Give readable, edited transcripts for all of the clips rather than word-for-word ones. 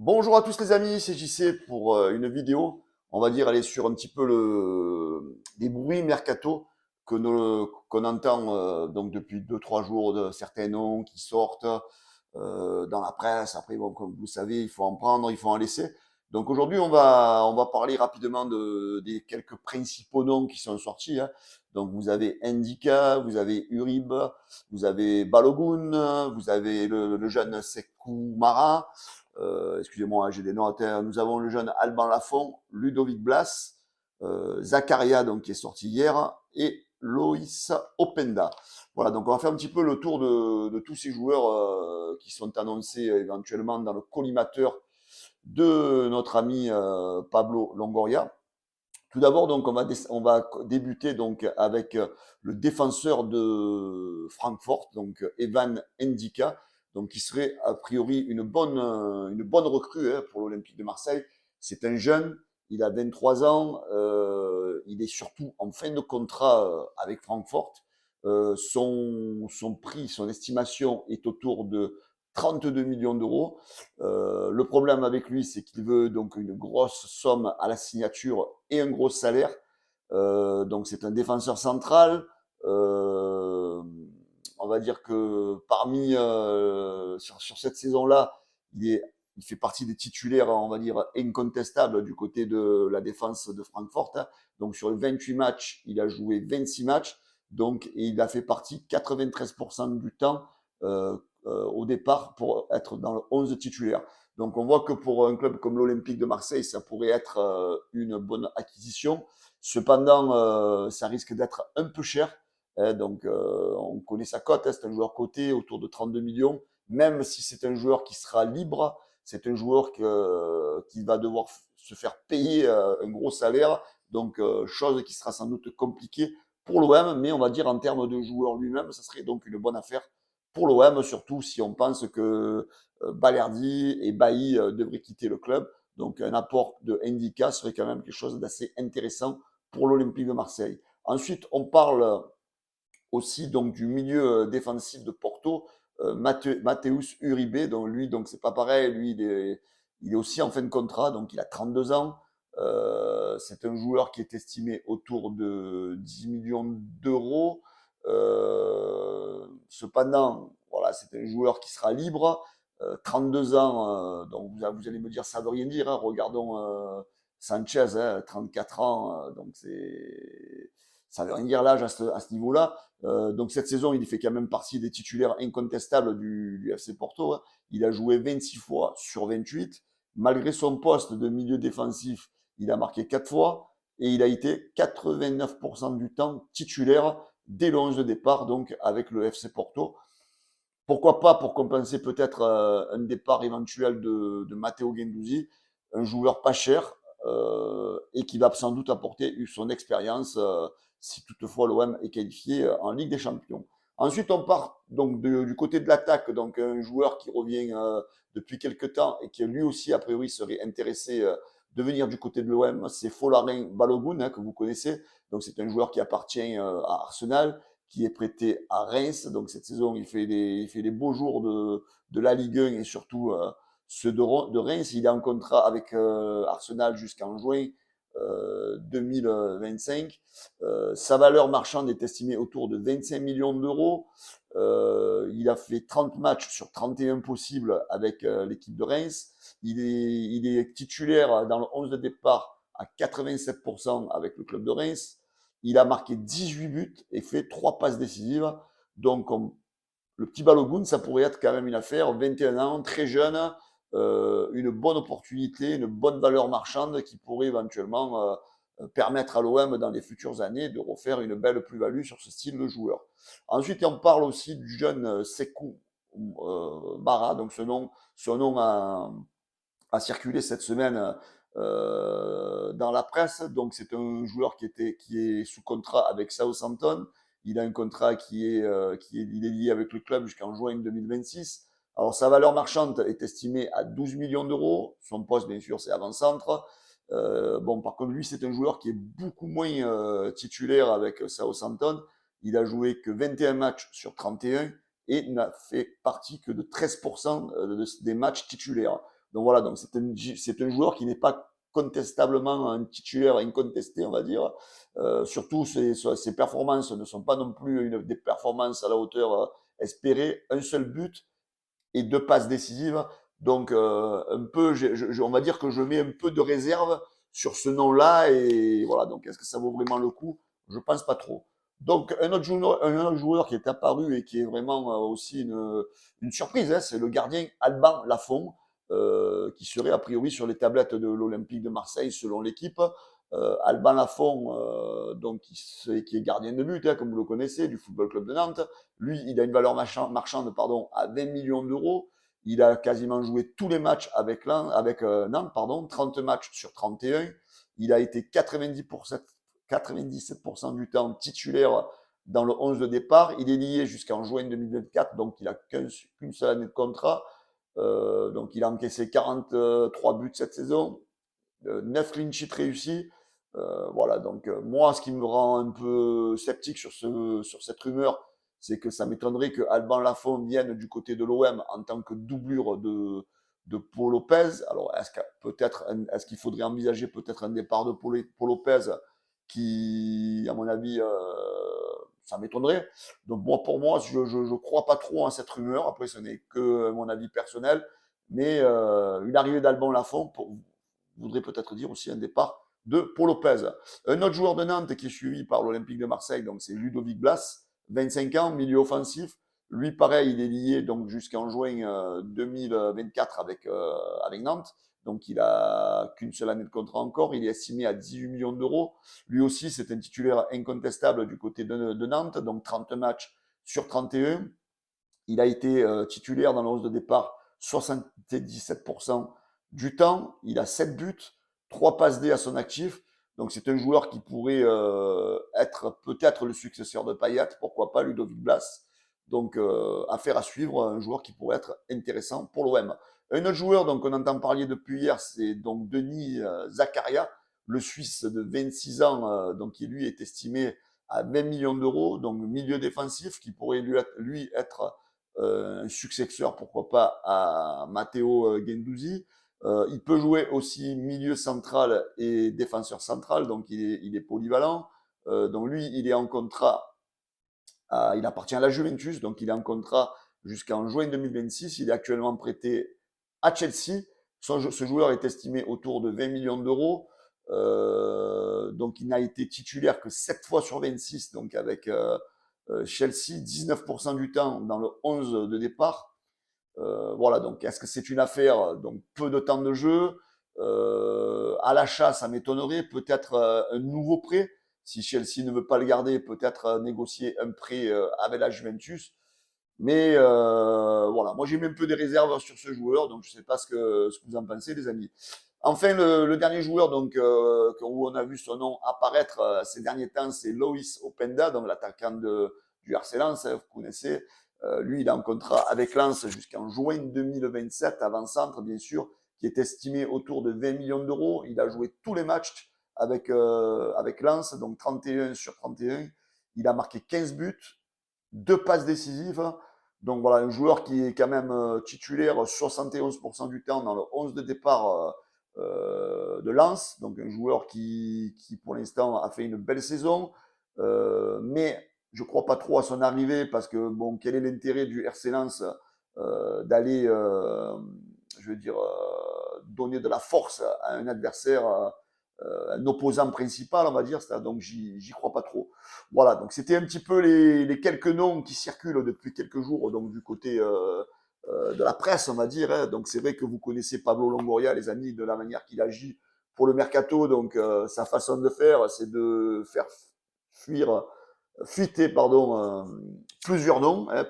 Bonjour à tous les amis, c'est JC pour une vidéo. On va dire aller sur un petit peu les bruits mercato qu'on entend donc depuis deux trois jours de certains noms qui sortent dans la presse. Après, bon, comme vous savez, il faut en prendre, il faut en laisser. Donc aujourd'hui, on va parler rapidement des quelques principaux noms qui sont sortis, hein. Donc vous avez Ndika, vous avez Uribe, vous avez Balogun, vous avez le jeune Sekou Mara. Excusez-moi, j'ai des notes. Nous avons le jeune Alban Lafont, Ludovic Blas, Zakaria, donc, qui est sorti hier, et Loïs Openda. Voilà, donc on va faire un petit peu le tour de tous ces joueurs qui sont annoncés éventuellement dans le collimateur de notre ami Pablo Longoria. Tout d'abord, donc, on va débuter donc avec le défenseur de Francfort, donc Evan Ndika, donc qui serait a priori une bonne recrue pour l'Olympique de Marseille. C'est un jeune, il a 23 ans, il est surtout en fin de contrat avec Francfort. Son prix, son estimation est autour de 32 millions d'euros. Le problème avec lui, c'est qu'il veut donc une grosse somme à la signature et un gros salaire. Donc c'est un défenseur central. Euh, on va dire que parmi sur cette saison-là, il fait partie des titulaires, on va dire, incontestables du côté de la défense de Francfort, hein. Donc sur les 28 matchs, il a joué 26 matchs. Donc, et il a fait partie 93% du temps au départ pour être dans le 11 titulaire. Donc on voit que pour un club comme l'Olympique de Marseille, ça pourrait être une bonne acquisition. Cependant, ça risque d'être un peu cher, hein. Donc on connaît sa cote, hein, c'est un joueur coté autour de 32 millions. Même si c'est un joueur qui sera libre, c'est un joueur qui va devoir se faire payer un gros salaire. Donc chose qui sera sans doute compliquée pour l'OM, mais on va dire en termes de joueur lui-même, ça serait donc une bonne affaire pour l'OM, surtout si on pense que Balerdi et Bailly devraient quitter le club. Donc un apport de Ndika serait quand même quelque chose d'assez intéressant pour l'Olympique de Marseille. Ensuite, on parle aussi donc du milieu défensif de Porto, Mateusz Uribe. Donc lui, donc c'est pas pareil, lui il est aussi en fin de contrat, donc il a 32 ans. C'est un joueur qui est estimé autour de 10 millions d'euros. Cependant, voilà, c'est un joueur qui sera libre. 32 ans, donc vous allez me dire ça veut rien dire, hein. Regardons Sanchez, hein, 34 ans, donc ça veut rien dire l'âge à ce niveau-là. Donc cette saison, il fait quand même partie des titulaires incontestables du FC Porto, hein. Il a joué 26 fois sur 28. Malgré son poste de milieu défensif, il a marqué 4 fois et il a été 89% du temps titulaire dès le 11 de départ, donc avec le FC Porto. Pourquoi pas pour compenser peut-être un départ éventuel de Matteo Guendouzi, un joueur pas cher et qui va sans doute apporter son expérience si toutefois l'OM est qualifié en Ligue des Champions. Ensuite, on part donc du côté de l'attaque, donc un joueur qui revient depuis quelques temps et qui lui aussi a priori serait intéressé de venir du côté de l'OM, c'est Folarin Balogun, hein, que vous connaissez. Donc c'est un joueur qui appartient à Arsenal, qui est prêté à Reims. Donc cette saison, il fait les beaux jours de la Ligue 1 et surtout ceux de Reims. Il est en contrat avec Arsenal jusqu'en juin 2025. Sa valeur marchande est estimée autour de 25 millions d'euros. Il a fait 30 matchs sur 31 possibles avec l'équipe de Reims. Il est titulaire dans le 11 de départ à 87% avec le club de Reims. Il a marqué 18 buts et fait 3 passes décisives. Donc, le petit Balogun, ça pourrait être quand même une affaire. 21 ans, très jeune, une bonne opportunité, une bonne valeur marchande qui pourrait éventuellement permettre à l'OM dans les futures années de refaire une belle plus-value sur ce style de joueur. Ensuite, on parle aussi du jeune Sekou Mara. Donc, ce nom a circulé cette semaine dans la presse. Donc c'est un joueur qui est sous contrat avec Southampton. Il a un contrat il est lié avec le club jusqu'en juin 2026. Alors sa valeur marchande est estimée à 12 millions d'euros. Son poste, bien sûr, c'est avant-centre. Bon, par contre, lui, c'est un joueur qui est beaucoup moins titulaire avec Southampton. Il a joué que 21 matchs sur 31 et n'a fait partie que de 13% des matchs titulaires. Donc voilà, donc c'est un joueur qui n'est pas contestablement un titulaire incontesté, on va dire. Surtout, ses performances ne sont pas non plus des performances à la hauteur espérée. Un seul but et 2 passes décisives. Donc, un peu, on va dire que je mets un peu de réserve sur ce nom-là. Et voilà, donc est-ce que ça vaut vraiment le coup? Je pense pas trop. Donc, un autre joueur qui est apparu et qui est vraiment aussi une surprise, hein, c'est le gardien Alban Lafont, qui serait a priori sur les tablettes de l'Olympique de Marseille selon l'équipe. Alban Lafont, donc, qui est gardien de but, hein, comme vous le connaissez, du Football Club de Nantes. Lui, il a une valeur marchande pardon, à 20 millions d'euros. Il a quasiment joué tous les matchs avec Nantes, 30 matchs sur 31. Il a été 97% du temps titulaire dans le 11 de départ. Il est lié jusqu'en juin 2024, donc il n'a qu'une seule année de contrat. Donc il a encaissé 43 buts cette saison, 9 clean sheets réussis. Voilà, donc moi, ce qui me rend un peu sceptique sur cette rumeur, c'est que ça m'étonnerait que Alban Lafont vienne du côté de l'OM en tant que doublure de Paul Lopez. Alors, est-ce qu'il faudrait envisager peut-être un départ de Paul Lopez qui, à mon avis, ça m'étonnerait. Donc, pour moi, je ne crois pas trop en cette rumeur. Après, ce n'est que mon avis personnel. Mais une arrivée d'Alban Lafont voudrait peut-être dire aussi un départ de Paul Lopez. Un autre joueur de Nantes qui est suivi par l'Olympique de Marseille, donc c'est Ludovic Blas, 25 ans, milieu offensif. Lui, pareil, il est lié donc jusqu'en juin 2024 avec Nantes. Donc, il a qu'une seule année de contrat encore. Il est estimé à 18 millions d'euros. Lui aussi, c'est un titulaire incontestable du côté de Nantes. Donc, 30 matchs sur 31. Il a été titulaire dans le 11 de départ 77% du temps. Il a 7 buts, 3 passes D à son actif. Donc c'est un joueur qui pourrait être peut-être le successeur de Payet, pourquoi pas Ludovic Blas. Donc affaire à suivre, un joueur qui pourrait être intéressant pour l'OM. Un autre joueur donc on entend parler depuis hier, c'est donc Denis Zakaria, le Suisse de 26 ans, donc qui lui est estimé à 20 millions d'euros, donc milieu défensif, qui pourrait lui être un successeur, pourquoi pas, à Matteo Guendouzi. Il peut jouer aussi milieu central et défenseur central, donc il est polyvalent. Donc lui, il est en contrat, il appartient à la Juventus, donc il est en contrat jusqu'en juin 2026. Il est actuellement prêté à Chelsea. Ce joueur est estimé autour de 20 millions d'euros. Donc il n'a été titulaire que 7 fois sur 26, donc avec Chelsea, 19% du temps dans le 11 de départ. Voilà, donc est-ce que c'est une affaire, donc peu de temps de jeu, à l'achat, ça m'étonnerait, peut-être un nouveau prêt, si Chelsea ne veut pas le garder, peut-être négocier un prêt avec la Juventus. Mais voilà, moi j'ai mis un peu des réserves sur ce joueur, donc je ne sais pas ce que vous en pensez, les amis. Enfin, le dernier joueur donc, où on a vu son nom apparaître ces derniers temps, c'est Loïs Openda, donc l'attaquant du RC Lens, hein, vous connaissez. Lui, il est en contrat avec Lens jusqu'en juin 2027, avant-centre, bien sûr, qui est estimé autour de 20 millions d'euros. Il a joué tous les matchs avec Lens, donc 31 sur 31. Il a marqué 15 buts, 2 passes décisives. Donc voilà, un joueur qui est quand même titulaire 71% du temps dans le 11 de départ de Lens. Donc un joueur qui pour l'instant a fait une belle saison. Mais je ne crois pas trop à son arrivée parce que, bon, quel est l'intérêt du RC Lens d'aller, je veux dire, donner de la force à un adversaire, un opposant principal, on va dire. Donc j'y crois pas trop. Voilà, donc c'était un petit peu les quelques noms qui circulent depuis quelques jours, donc du côté de la presse, on va dire. Hein. Donc c'est vrai que vous connaissez Pablo Longoria, les amis, de la manière qu'il agit pour le mercato. Donc sa façon de faire, c'est de faire fuiter plusieurs noms, hein,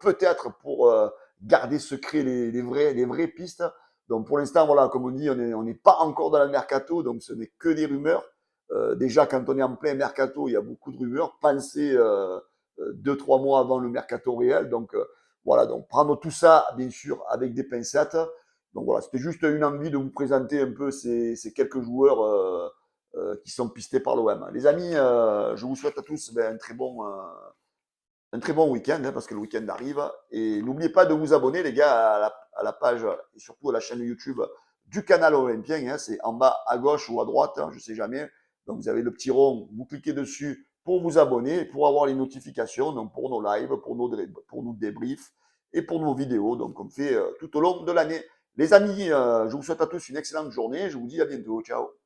peut-être pour garder secret les vraies pistes. Donc pour l'instant, voilà, comme on dit, on n'est pas encore dans le mercato, donc ce n'est que des rumeurs. Déjà, quand on est en plein mercato, il y a beaucoup de rumeurs. Pensez 2-3 mois avant le mercato réel. Donc voilà, donc prendre tout ça, bien sûr, avec des pincettes. Donc voilà, c'était juste une envie de vous présenter un peu ces quelques joueurs qui sont pistés par l'OM. Les amis, je vous souhaite à tous un très bon week-end, hein, parce que le week-end arrive. Et n'oubliez pas de vous abonner, les gars, à la page et surtout à la chaîne YouTube du canal olympien. Hein, c'est en bas à gauche ou à droite, hein, je ne sais jamais. Donc vous avez le petit rond, vous cliquez dessus pour vous abonner, pour avoir les notifications, donc pour nos lives, pour nos débriefs et pour nos vidéos. Donc on fait tout au long de l'année. Les amis, je vous souhaite à tous une excellente journée. Je vous dis à bientôt. Ciao.